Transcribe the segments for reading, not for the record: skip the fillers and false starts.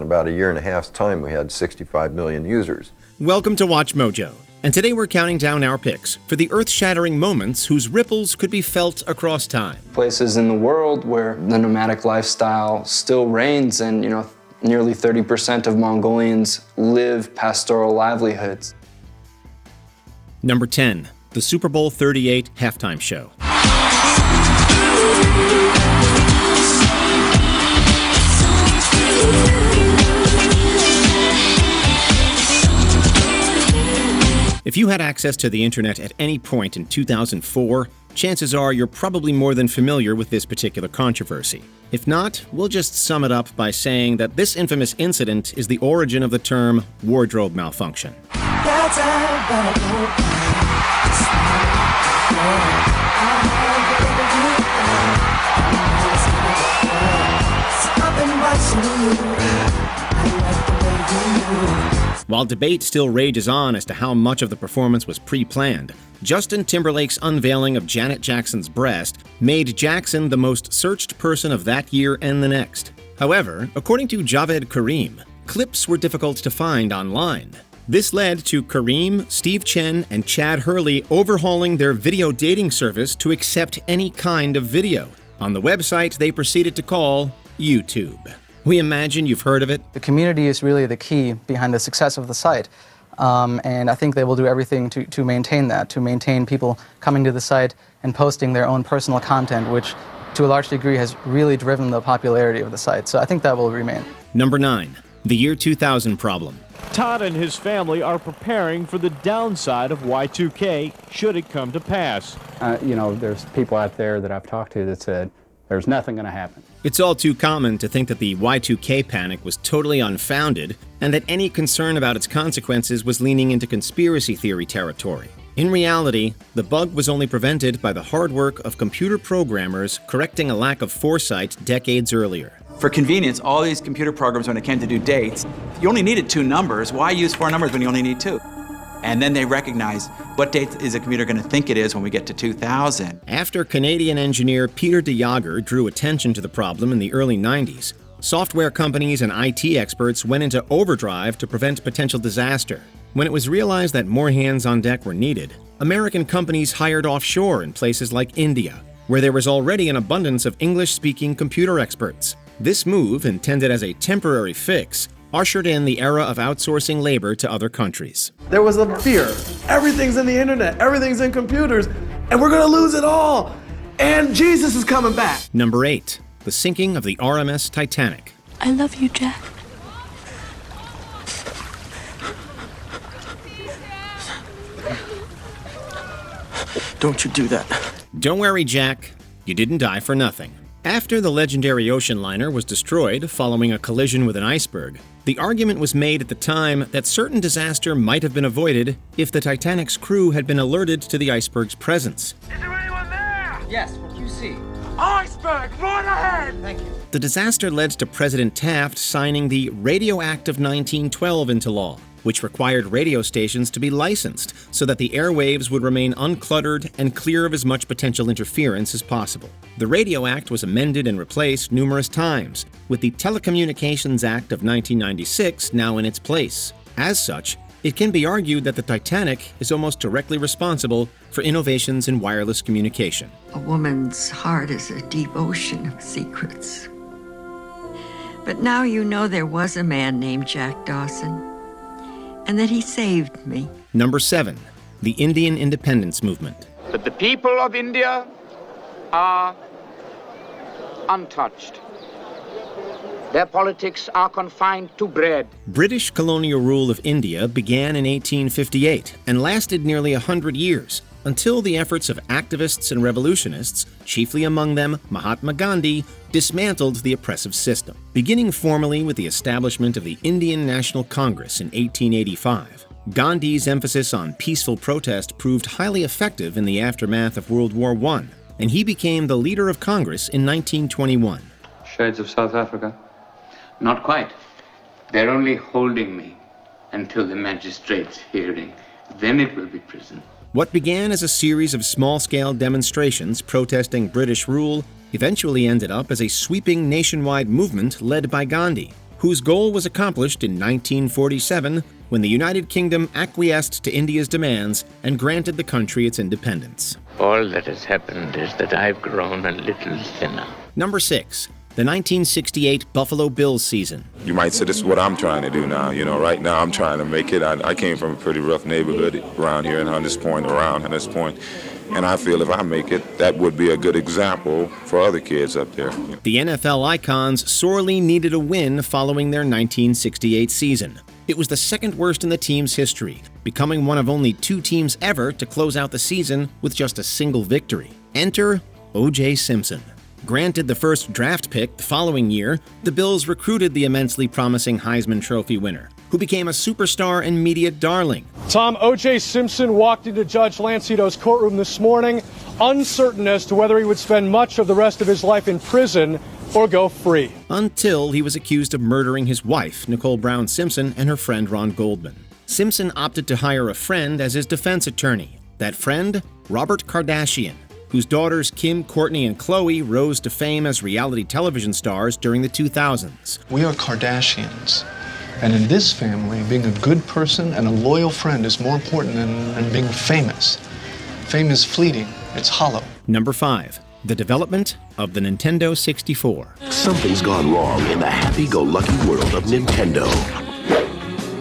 about a year and a half's time, we had 65 million users. Welcome to Watch Mojo, and today we're counting down our picks for the earth-shattering moments whose ripples could be felt across time. Places in the world where the nomadic lifestyle still reigns, and nearly 30% of Mongolians live pastoral livelihoods. Number 10, the Super Bowl 38 halftime show. If you had access to the internet at any point in 2004, chances are you're probably more than familiar with this particular controversy. If not, we'll just sum it up by saying that this infamous incident is the origin of the term wardrobe malfunction. While debate still rages on as to how much of the performance was pre-planned, Justin Timberlake's unveiling of Janet Jackson's breast made Jackson the most searched person of that year and the next. However, according to Javed Karim, clips were difficult to find online. This led to Karim, Steve Chen, and Chad Hurley overhauling their video dating service to accept any kind of video. On the website they proceeded to call YouTube. We imagine you've heard of it. The community is really the key behind the success of the site. And I think they will do everything to maintain that, to maintain people coming to the site and posting their own personal content, which to a large degree has really driven the popularity of the site. So I think that will remain. Number 9, the year 2000 problem. Todd and his family are preparing for the downside of Y2K should it come to pass. There's people out there that I've talked to that said, there's nothing going to happen. It's all too common to think that the Y2K panic was totally unfounded and that any concern about its consequences was leaning into conspiracy theory territory. In reality, the bug was only prevented by the hard work of computer programmers correcting a lack of foresight decades earlier. For convenience, all these computer programs, when it came to do dates, you only needed 2 numbers. Why use 4 numbers when you only need 2? And then they recognized, what date is a computer going to think it is when we get to 2000? After Canadian engineer Peter de Jager drew attention to the problem in the early 90s, software companies and IT experts went into overdrive to prevent potential disaster. When it was realized that more hands on deck were needed, American companies hired offshore in places like India, where there was already an abundance of English-speaking computer experts. This move, intended as a temporary fix, ushered in the era of outsourcing labor to other countries. There was a fear. Everything's in the internet, everything's in computers, and we're gonna lose it all. And Jesus is coming back. Number 8, the sinking of the RMS Titanic. I love you, Jack. Don't you do that. Don't worry, Jack. You didn't die for nothing. After the legendary ocean liner was destroyed following a collision with an iceberg, the argument was made at the time that certain disaster might have been avoided if the Titanic's crew had been alerted to the iceberg's presence. Is there anyone there? Yes, what do you see? Iceberg, right ahead! Thank you. The disaster led to President Taft signing the Radio Act of 1912 into law, which required radio stations to be licensed so that the airwaves would remain uncluttered and clear of as much potential interference as possible. The Radio Act was amended and replaced numerous times, with the Telecommunications Act of 1996 now in its place. As such, it can be argued that the Titanic is almost directly responsible for innovations in wireless communication. A woman's heart is a deep ocean of secrets. But now you know there was a man named Jack Dawson, and that he saved me. Number 7, the Indian independence movement. But the people of India are untouched. Their politics are confined to bread. British colonial rule of India began in 1858 and lasted nearly 100 years, until the efforts of activists and revolutionists, chiefly among them Mahatma Gandhi, dismantled the oppressive system. Beginning formally with the establishment of the Indian National Congress in 1885, Gandhi's emphasis on peaceful protest proved highly effective in the aftermath of World War I, and he became the leader of Congress in 1921. Shades of South Africa? Not quite. They're only holding me until the magistrate's hearing. Then it will be prison. What began as a series of small-scale demonstrations protesting British rule eventually ended up as a sweeping nationwide movement led by Gandhi, who whose goal was accomplished in 1947 when the United Kingdom acquiesced to India's demands and granted the country its independence. All that has happened is that I've grown a little thinner. Number 6. The 1968 Buffalo Bills season. You might say this is what I'm trying to do now. Right now I'm trying to make it. I came from a pretty rough neighborhood around here in Hunters Point, and I feel if I make it, that would be a good example for other kids up there. The NFL icons sorely needed a win following their 1968 season. It was the second worst in the team's history, becoming one of only 2 teams ever to close out the season with just a single victory. Enter O.J. Simpson. Granted the first draft pick the following year, the Bills recruited the immensely promising Heisman Trophy winner, who became a superstar and media darling. Tom, O.J. Simpson walked into Judge Lancito's courtroom this morning, uncertain as to whether he would spend much of the rest of his life in prison or go free. Until he was accused of murdering his wife, Nicole Brown Simpson, and her friend Ron Goldman. Simpson opted to hire a friend as his defense attorney. That friend, Robert Kardashian, whose daughters Kim, Courtney, and Khloe rose to fame as reality television stars during the 2000s. We are Kardashians. And in this family, being a good person and a loyal friend is more important than being famous. Fame is fleeting. It's hollow. Number 5. The development of the Nintendo 64. Something's gone wrong in the happy-go-lucky world of Nintendo.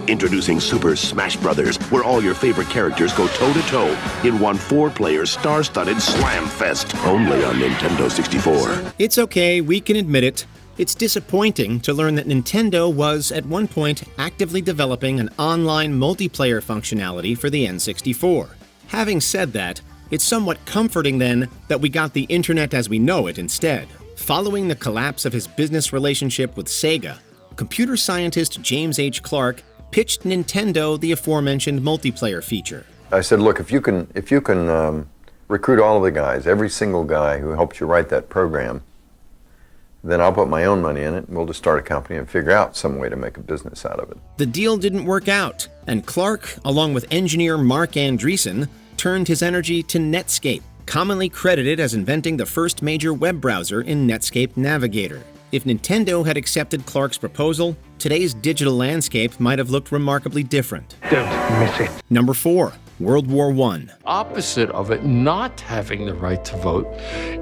Introducing Super Smash Bros., where all your favorite characters go toe-to-toe in one 4-player star-studded slam fest, only on Nintendo 64. It's okay, we can admit it. It's disappointing to learn that Nintendo was, at one point, actively developing an online multiplayer functionality for the N64. Having said that, it's somewhat comforting then that we got the internet as we know it instead. Following the collapse of his business relationship with Sega, computer scientist James H. Clark pitched Nintendo the aforementioned multiplayer feature. I said, look, if you can recruit all of the guys, every single guy who helped you write that program, then I'll put my own money in it, and we'll just start a company and figure out some way to make a business out of it. The deal didn't work out, and Clark, along with engineer Mark Andreessen, turned his energy to Netscape, commonly credited as inventing the first major web browser in Netscape Navigator. If Nintendo had accepted Clark's proposal, today's digital landscape might have looked remarkably different. Don't miss it. Number 4. World War I. Opposite of it, not having the right to vote,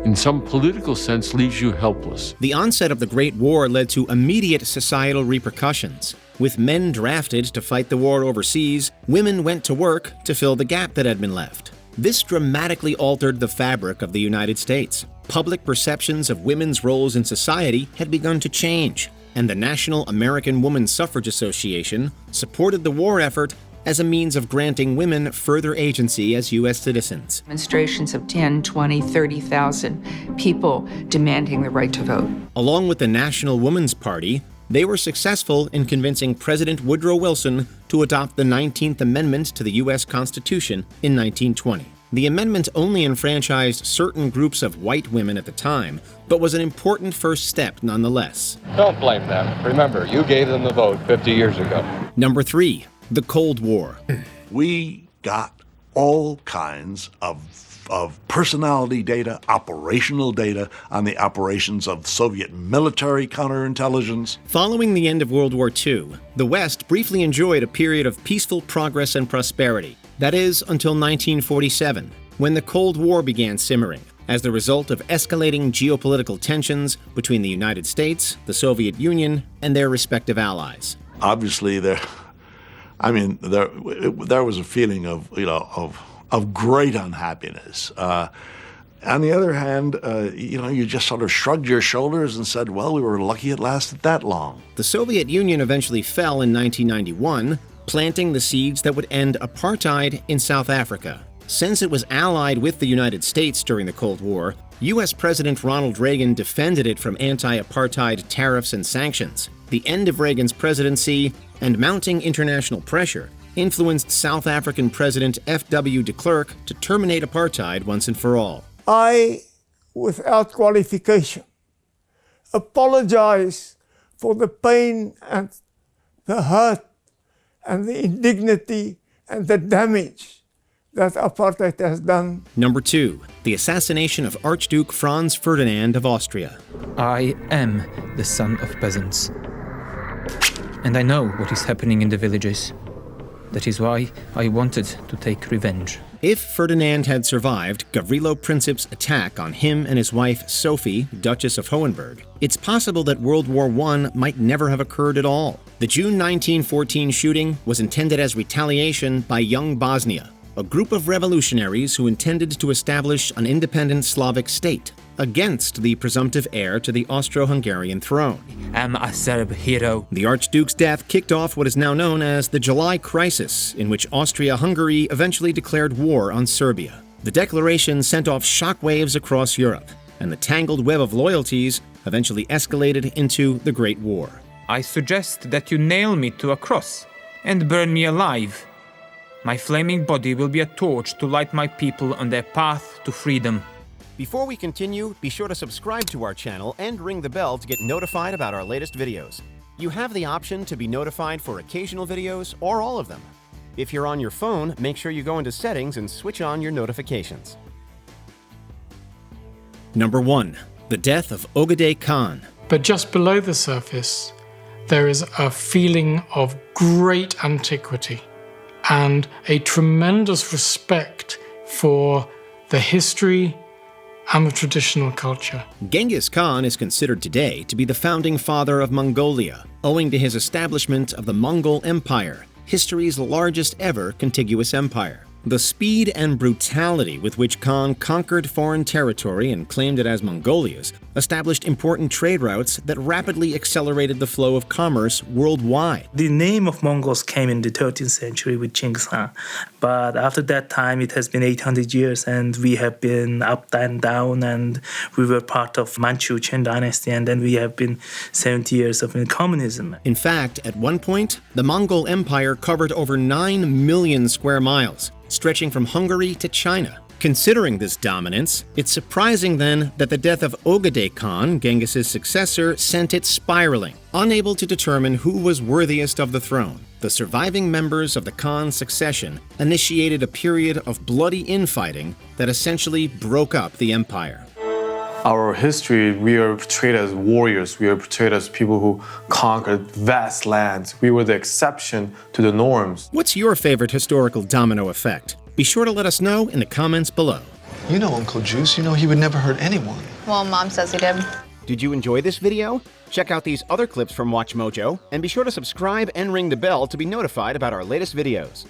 in some political sense, leaves you helpless. The onset of the Great War led to immediate societal repercussions. With men drafted to fight the war overseas, women went to work to fill the gap that had been left. This dramatically altered the fabric of the United States. Public perceptions of women's roles in society had begun to change, and the National American Woman Suffrage Association supported the war effort as a means of granting women further agency as U.S. citizens. Demonstrations of 10, 20, 30,000 people demanding the right to vote. Along with the National Woman's Party, they were successful in convincing President Woodrow Wilson to adopt the 19th Amendment to the U.S. Constitution in 1920. The amendment only enfranchised certain groups of white women at the time, but was an important first step nonetheless. Don't blame them. Remember, you gave them the vote 50 years ago. Number 3. The Cold War. We got all kinds of personality data, operational data on the operations of Soviet military counterintelligence. Following the end of World War II, the West briefly enjoyed a period of peaceful progress and prosperity. That is, until 1947, when the Cold War began simmering, as the result of escalating geopolitical tensions between the United States, the Soviet Union, and their respective allies. Obviously, there was a feeling of great unhappiness. On the other hand, you just sort of shrugged your shoulders and said, well, we were lucky it lasted that long. The Soviet Union eventually fell in 1991, planting the seeds that would end apartheid in South Africa. Since it was allied with the United States during the Cold War, U.S. President Ronald Reagan defended it from anti-apartheid tariffs and sanctions. The end of Reagan's presidency and mounting international pressure influenced South African President F.W. de Klerk to terminate apartheid once and for all. I, without qualification, apologize for the pain and the hurt and the indignity and the damage that apartheid has done. Number 2. The assassination of Archduke Franz Ferdinand of Austria. I am the son of peasants. And I know what is happening in the villages. That is why I wanted to take revenge. If Ferdinand had survived Gavrilo Princip's attack on him and his wife Sophie, Duchess of Hohenberg, it's possible that World War I might never have occurred at all. The June 1914 shooting was intended as retaliation by Young Bosnia, a group of revolutionaries who intended to establish an independent Slavic state against the presumptive heir to the Austro-Hungarian throne. I'm a Serb hero. The Archduke's death kicked off what is now known as the July Crisis, in which Austria-Hungary eventually declared war on Serbia. The declaration sent off shockwaves across Europe, and the tangled web of loyalties eventually escalated into the Great War. I suggest that you nail me to a cross and burn me alive. My flaming body will be a torch to light my people on their path to freedom. Before we continue, be sure to subscribe to our channel and ring the bell to get notified about our latest videos. You have the option to be notified for occasional videos or all of them. If you're on your phone, make sure you go into Settings and switch on your notifications. Number 1. The death of Ogedei Khan. But just below the surface, there is a feeling of great antiquity and a tremendous respect for the history and the traditional culture. Genghis Khan is considered today to be the founding father of Mongolia, owing to his establishment of the Mongol Empire, history's largest ever contiguous empire. The speed and brutality with which Khan conquered foreign territory and claimed it as Mongolia's established important trade routes that rapidly accelerated the flow of commerce worldwide. The name of Mongols came in the 13th century with Genghis Khan, but after that time it has been 800 years and we have been up and down, and we were part of Manchu Qing dynasty, and then we have been 70 years of communism. In fact, at one point, the Mongol Empire covered over 9 million square miles, stretching from Hungary to China. Considering this dominance, it's surprising then that the death of Ogedei Khan, Genghis's successor, sent it spiraling. Unable to determine who was worthiest of the throne, the surviving members of the Khan succession initiated a period of bloody infighting that essentially broke up the empire. Our history, we are portrayed as warriors. We are portrayed as people who conquered vast lands. We were the exception to the norms. What's your favorite historical domino effect? Be sure to let us know in the comments below. You know Uncle Juice, you know he would never hurt anyone. Well, Mom says he did. Did you enjoy this video? Check out these other clips from WatchMojo, and be sure to subscribe and ring the bell to be notified about our latest videos.